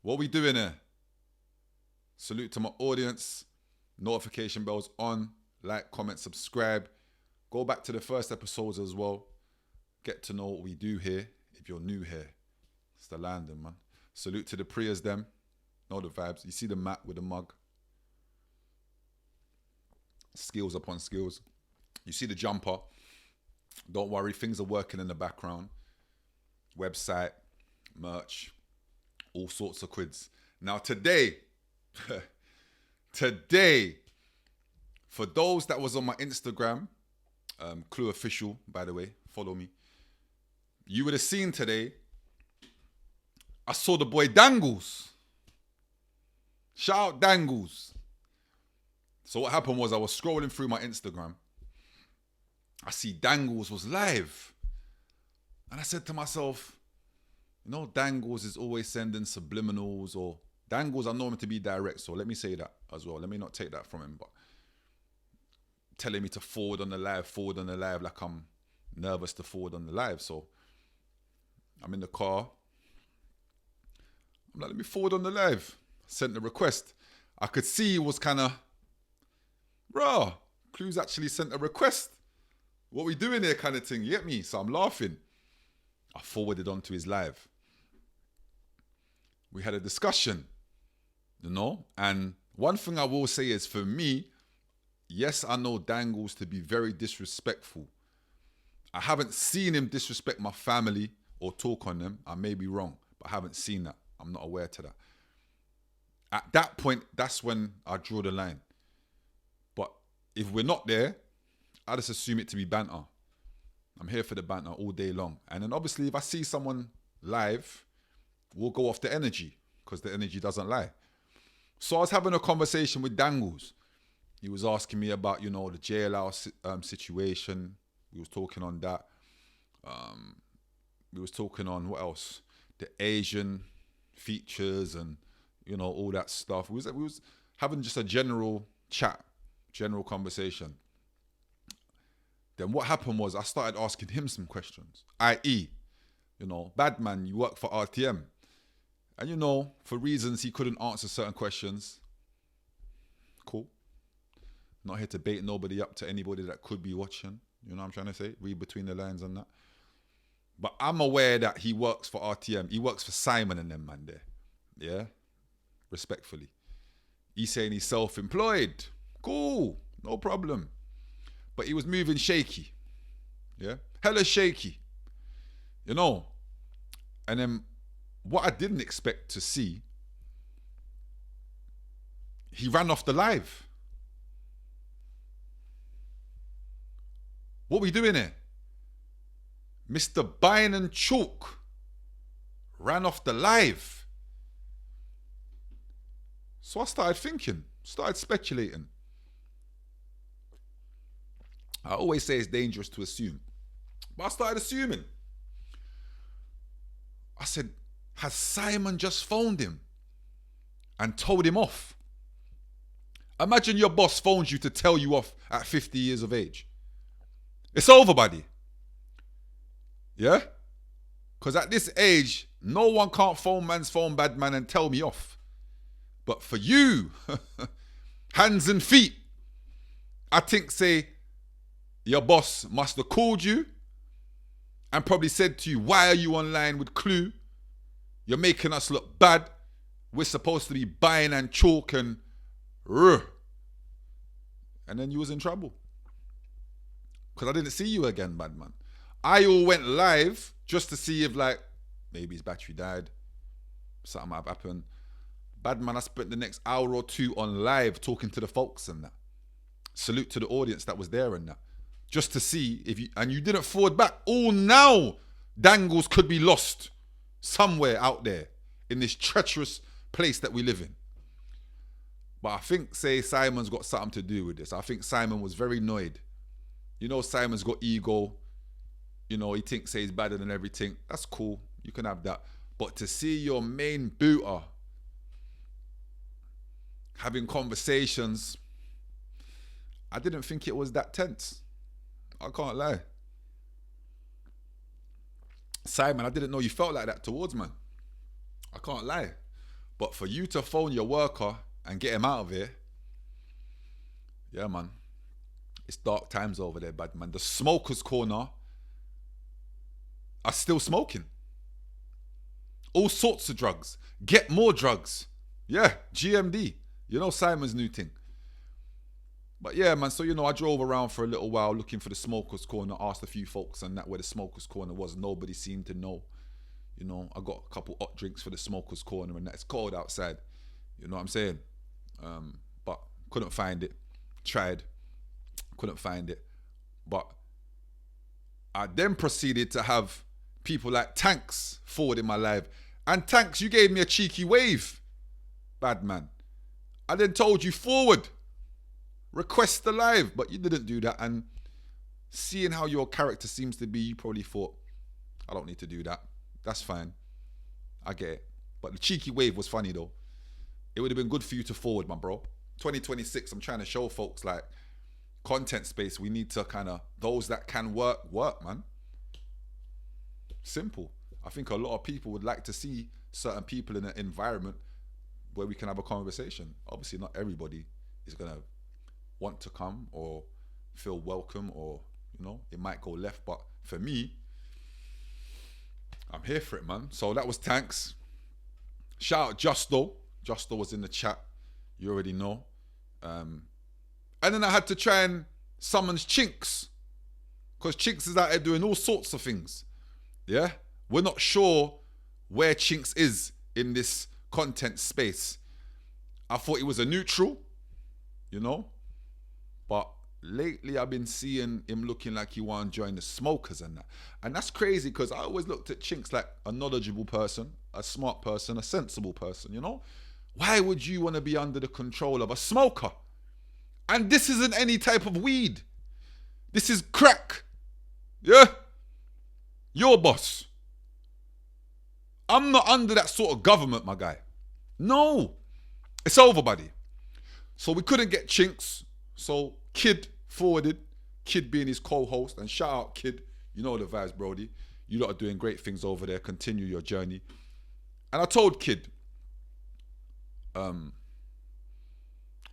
What we doing here? Salute to my audience. Notification bells on. Like, comment, subscribe. Go back to the first episodes as well. Get to know what we do here. If you're new here, it's the landing, man. Salute to the Prias, them. Know the vibes. You see the mat with the mug. Skills upon skills. You see the jumper. Don't worry, things are working in the background. Website, merch, all sorts of quids. Now today, for those that was on my Instagram, Clue Official, by the way, follow me. You would have seen today, I saw the boy Dangles. Shout out Dangles. So what happened was I was scrolling through my Instagram. I see Dangles was live. And I said to myself, you know, Dangles is always sending subliminals, or Dangles, I know him to be direct, so let me say that as well. Let me not take that from him, but telling me to forward on the live, like I'm nervous to forward on the live. So I'm in the car. I'm like, let me forward on the live. Sent the request. I could see he was kind of, Clue's actually sent a request. What we doing here kind of thing, you get me? So I'm laughing. I forwarded onto his live. We had a discussion, you know? And one thing I will say is, for me, yes, I know Dangles to be very disrespectful. I haven't seen him disrespect my family or talk on them. I may be wrong, but I haven't seen that. I'm not aware to that. At that point, that's when I draw the line. But if we're not there, I just assume it to be banter. I'm here for the banter all day long. And then obviously if I see someone live, we'll go off the energy, because the energy doesn't lie. So I was having a conversation with Dangles. He was asking me about, you know, the JLR situation. We was talking on that. We was talking on, what else? The Asian features and, you know, all that stuff. We was having just a general chat, general conversation. Then what happened was I started asking him some questions, i.e., you know, bad man, you work for RTM. And, you know, for reasons he couldn't answer certain questions. Cool. Not here to bait nobody up to anybody that could be watching. You know what I'm trying to say? Read between the lines and that. But I'm aware that he works for RTM. He works for Simon and them, man, there. Yeah? Respectfully. He's saying he's self-employed. Cool. No problem. But he was moving shaky. Yeah? Hella shaky. You know? And then what I didn't expect to see, he ran off the live. What we doing here? Mr. Buying and Chalk ran off the live. So I started thinking, started speculating. I always say it's dangerous to assume, but I started assuming. I said, has Simon just phoned him and told him off? Imagine your boss phones you to tell you off at 50 years of age. It's over, buddy. Yeah? Because at this age, no one can't phone man's phone, bad man, and tell me off. But for you, hands and feet, I think, say, your boss must have called you and probably said to you, why are you online with Clue? You're making us look bad. We're supposed to be buying and chalk and then you was in trouble. Because I didn't see you again, bad man. I all went live just to see if, like, maybe his battery died. Something might have happened. Bad man, I spent the next hour or two on live talking to the folks and that. Salute to the audience that was there and that. Just to see if you, and you didn't forward back. Oh, now Dangles could be lost somewhere out there in this treacherous place that we live in. But I think, say, Simon's got something to do with this. I think Simon was very annoyed. You know, Simon's got ego. You know, he thinks, say, he's better than everything. That's cool. You can have that. But to see your main booter having conversations, I didn't think it was that tense. I can't lie. Simon, I didn't know you felt like that towards man. I can't lie. But for you to phone your worker and get him out of here, yeah, man, it's dark times over there, bad man. The smokers corner are still smoking. All sorts of drugs. Get more drugs. Yeah, GMD. You know Simon's new thing. But yeah, man, so I drove around for a little while looking for the smokers corner, asked a few folks and that where the smokers corner was. Nobody seemed to know. I got a couple hot drinks for the smokers corner and that. It's cold outside. You know what I'm saying? But couldn't find it. Tried. Couldn't find it. But I then proceeded to have people like Chinx forward in my live. And Chinx, you gave me a cheeky wave. Bad man. I then told you forward. Request the live. But you didn't do that. And seeing how your character seems to be, you probably thought, I don't need to do that. That's fine. I get it. But the cheeky wave was funny though. It would have been good for you to forward, my bro. 2026, I'm trying to show folks like content space. We need to kind of, those that can work, man. Simple. I think a lot of people would like to see certain people in an environment where we can have a conversation. Obviously, not everybody is going to want to come or feel welcome or, it might go left. But for me, I'm here for it, man. So that was Chinx. Shout out Justo. Justo was in the chat. You already know. And then I had to try and summon Chinx. Because Chinx is out there doing all sorts of things. Yeah? We're not sure where Chinx is in this content space. I thought he was a neutral. But lately I've been seeing him looking like he want to join the smokers and that. And that's crazy because I always looked at Chinx like a knowledgeable person, a smart person, a sensible person, Why would you want to be under the control of a smoker? And this isn't any type of weed. This is crack. Yeah? Your boss. I'm not under that sort of government, my guy. No. It's over, buddy. So we couldn't get Chinx. So Kid forwarded. Kid being his co-host. And shout out, Kid. You know the vibes, Brody. You lot are doing great things over there. Continue your journey. And I told Kid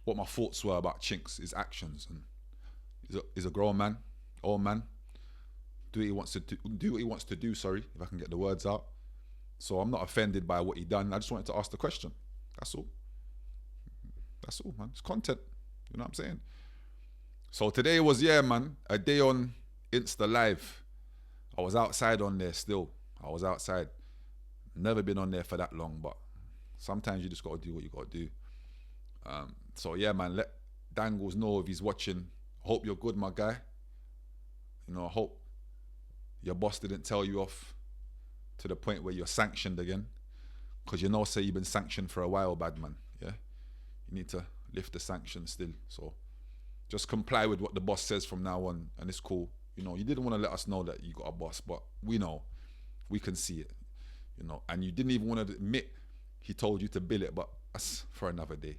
what my thoughts were about Chinx, his actions. And he's a grown man, old man. Do what he wants to do, sorry, if I can get the words out. So I'm not offended by what he done. I just wanted to ask the question. That's all. That's all, man. It's content. You know what I'm saying? So today was, man, a day on Insta Live. I was outside on there still. I was outside. Never been on there for that long, but sometimes you just got to do what you got to do. So man, let Dangles know if he's watching. Hope you're good, my guy. I hope your boss didn't tell you off to the point where you're sanctioned again. Because say you've been sanctioned for a while, bad man. Yeah? You need to lift the sanctions still. So just comply with what the boss says from now on, and it's cool. You didn't want to let us know that you got a boss, but we know. We can see it. And you didn't even want to admit he told you to bill it, but that's for another day.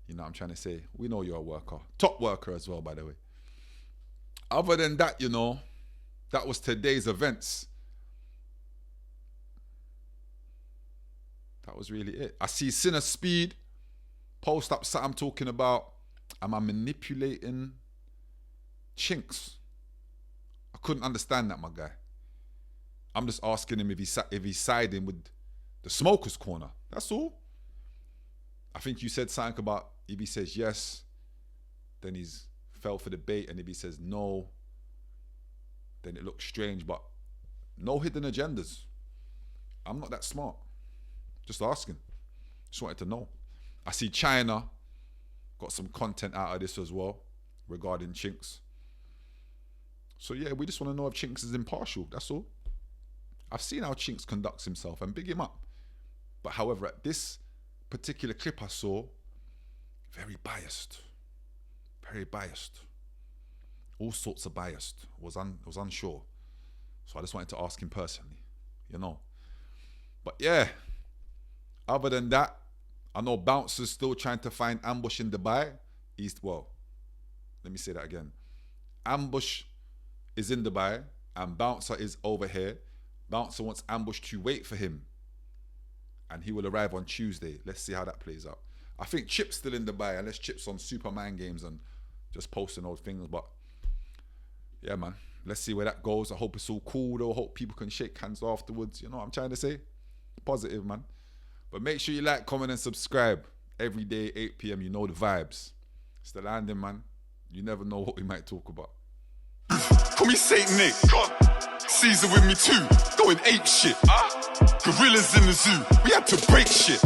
You know what I'm trying to say? We know you're a worker. Top worker as well, by the way. Other than that, that was today's events. That was really it. I see Sinner Speed post up something talking about, am I manipulating Chinx? I couldn't understand that, my guy. I'm just asking him if he's siding with the smokers corner. That's all. I think you said something about if he says yes, then he's fell for the bait, and if he says no, then it looks strange. But no hidden agendas. I'm not that smart. Just asking. Just wanted to know. I see China got some content out of this as well regarding Chinx. So we just want to know if Chinx is impartial. That's all. I've seen how Chinx conducts himself and big him up. But however, at this particular clip I saw, very biased. Very biased. All sorts of biased. Was unsure. So I just wanted to ask him personally. But other than that, I know Bouncer's still trying to find ambush in Dubai. Let me say that again. Ambush is in Dubai and Bouncer is over here. Bouncer wants Ambush to wait for him and he will arrive on Tuesday. Let's see how that plays out. I think Chip's still in Dubai, unless Chip's on Superman games and just posting old things. But yeah, man, let's see where that goes. I hope it's all cool though. I hope people can shake hands afterwards. You know what I'm trying to say? Positive, man. But make sure you like, comment, and subscribe. Every day, 8 p.m. You know the vibes. It's the landing, man. You never know what we might talk about. Call me Saint Nick. Caesar with me too. Going ape shit. Gorillas in the zoo. We had to break shit.